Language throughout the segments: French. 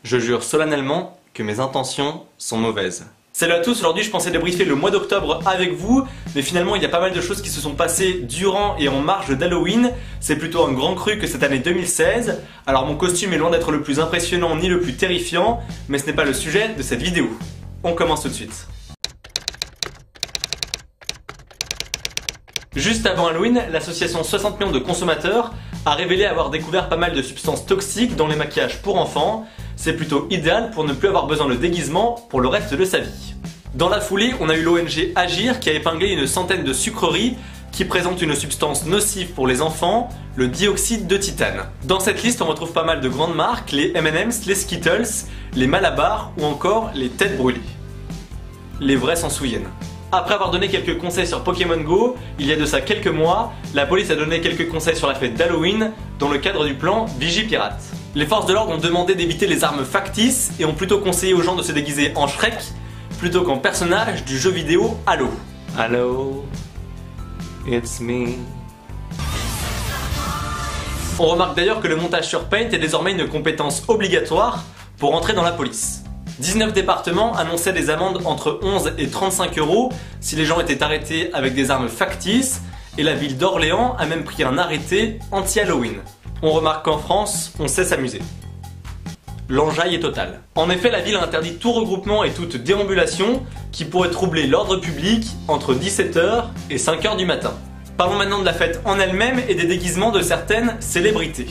Je jure solennellement que mes intentions sont mauvaises. Salut à tous, aujourd'hui je pensais débriefer le mois d'octobre avec vous, mais finalement il y a pas mal de choses qui se sont passées durant et en marge d'Halloween. C'est plutôt un grand cru que cette année 2016. Alors mon costume est loin d'être le plus impressionnant ni le plus terrifiant, mais ce n'est pas le sujet de cette vidéo. On commence tout de suite. Juste avant Halloween, l'association 60 millions de consommateurs a révélé avoir découvert pas mal de substances toxiques dans les maquillages pour enfants. C'est plutôt idéal pour ne plus avoir besoin de déguisement pour le reste de sa vie. Dans la foulée, on a eu l'ONG Agir qui a épinglé une centaine de sucreries qui présentent une substance nocive pour les enfants, le dioxyde de titane. Dans cette liste, on retrouve pas mal de grandes marques, les M&M's, les Skittles, les Malabar ou encore les têtes brûlées. Les vrais s'en souviennent. Après avoir donné quelques conseils sur Pokémon Go, il y a de ça quelques mois, la police a donné quelques conseils sur la fête d'Halloween dans le cadre du plan Vigipirate. Les forces de l'ordre ont demandé d'éviter les armes factices et ont plutôt conseillé aux gens de se déguiser en Shrek plutôt qu'en personnage du jeu vidéo Halo. Hello, it's me. On remarque d'ailleurs que le montage sur Paint est désormais une compétence obligatoire pour entrer dans la police. 19 départements annonçaient des amendes entre 11 et 35 € si les gens étaient arrêtés avec des armes factices, et la ville d'Orléans a même pris un arrêté anti-Halloween. On remarque qu'en France, on sait s'amuser. L'enjaille est totale. En effet, la ville a interdit tout regroupement et toute déambulation qui pourrait troubler l'ordre public entre 17 h et 5 h du matin. Parlons maintenant de la fête en elle-même et des déguisements de certaines célébrités.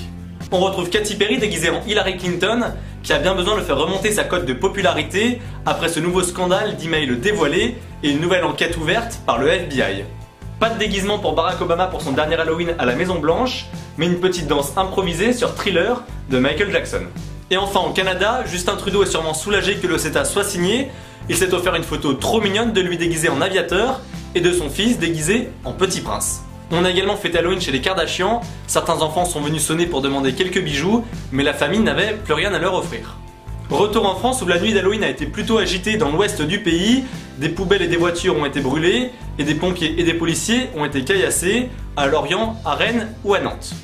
On retrouve Katy Perry déguisée en Hillary Clinton, qui a bien besoin de faire remonter sa cote de popularité après ce nouveau scandale d'emails dévoilés et une nouvelle enquête ouverte par le FBI. Pas de déguisement pour Barack Obama pour son dernier Halloween à la Maison Blanche, mais une petite danse improvisée sur Thriller de Michael Jackson. Et enfin au Canada, Justin Trudeau est sûrement soulagé que le CETA soit signé. Il s'est offert une photo trop mignonne de lui déguisé en aviateur et de son fils déguisé en Petit Prince. On a également fêté Halloween chez les Kardashian, certains enfants sont venus sonner pour demander quelques bijoux, mais la famille n'avait plus rien à leur offrir. Retour en France où la nuit d'Halloween a été plutôt agitée dans l'ouest du pays, des poubelles et des voitures ont été brûlées, et des pompiers et des policiers ont été caillassés à Lorient, à Rennes ou à Nantes.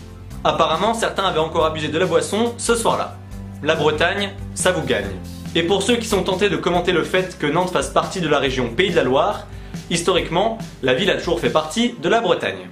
Apparemment, certains avaient encore abusé de la boisson ce soir-là. La Bretagne, ça vous gagne. Et pour ceux qui sont tentés de commenter le fait que Nantes fasse partie de la région Pays de la Loire, historiquement, la ville a toujours fait partie de la Bretagne.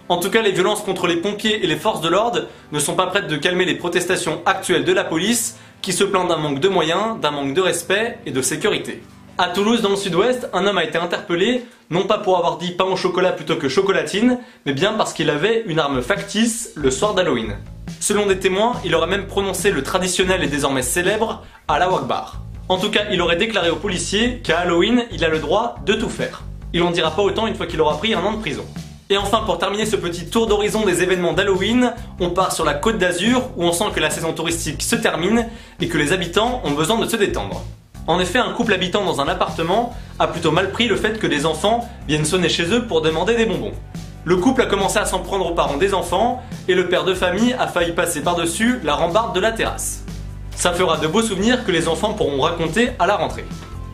En tout cas, les violences contre les pompiers et les forces de l'ordre ne sont pas prêtes de calmer les protestations actuelles de la police, qui se plaint d'un manque de moyens, d'un manque de respect et de sécurité. À Toulouse, dans le sud-ouest, un homme a été interpellé, non pas pour avoir dit pain au chocolat plutôt que chocolatine, mais bien parce qu'il avait une arme factice le soir d'Halloween. Selon des témoins, il aurait même prononcé le traditionnel et désormais célèbre Allahu Akbar. En tout cas, il aurait déclaré aux policiers qu'à Halloween, il a le droit de tout faire. Il en dira pas autant une fois qu'il aura pris 1 an de prison. Et enfin, pour terminer ce petit tour d'horizon des événements d'Halloween, on part sur la Côte d'Azur où on sent que la saison touristique se termine et que les habitants ont besoin de se détendre. En effet, un couple habitant dans un appartement a plutôt mal pris le fait que des enfants viennent sonner chez eux pour demander des bonbons. Le couple a commencé à s'en prendre aux parents des enfants et le père de famille a failli passer par-dessus la rambarde de la terrasse. Ça fera de beaux souvenirs que les enfants pourront raconter à la rentrée.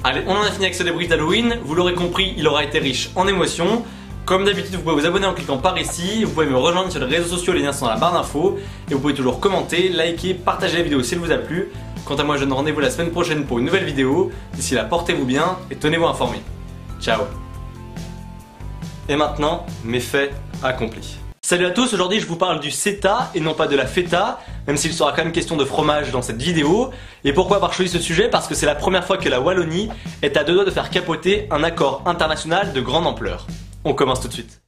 Allez, on en a fini avec ce débrief d'Halloween. Vous l'aurez compris, il aura été riche en émotions. Comme d'habitude, vous pouvez vous abonner en cliquant par ici, vous pouvez me rejoindre sur les réseaux sociaux, les liens sont dans la barre d'infos, et vous pouvez toujours commenter, liker, partager la vidéo si elle vous a plu. Quant à moi, je vous donne rendez-vous la semaine prochaine pour une nouvelle vidéo. D'ici là, portez-vous bien et tenez-vous informés. Ciao. Et maintenant, mes faits accomplis. Salut à tous, aujourd'hui je vous parle du CETA et non pas de la feta, même s'il sera quand même question de fromage dans cette vidéo. Et pourquoi avoir choisi ce sujet? Parce que c'est la première fois que la Wallonie est à 2 doigts de faire capoter un accord international de grande ampleur. On commence tout de suite.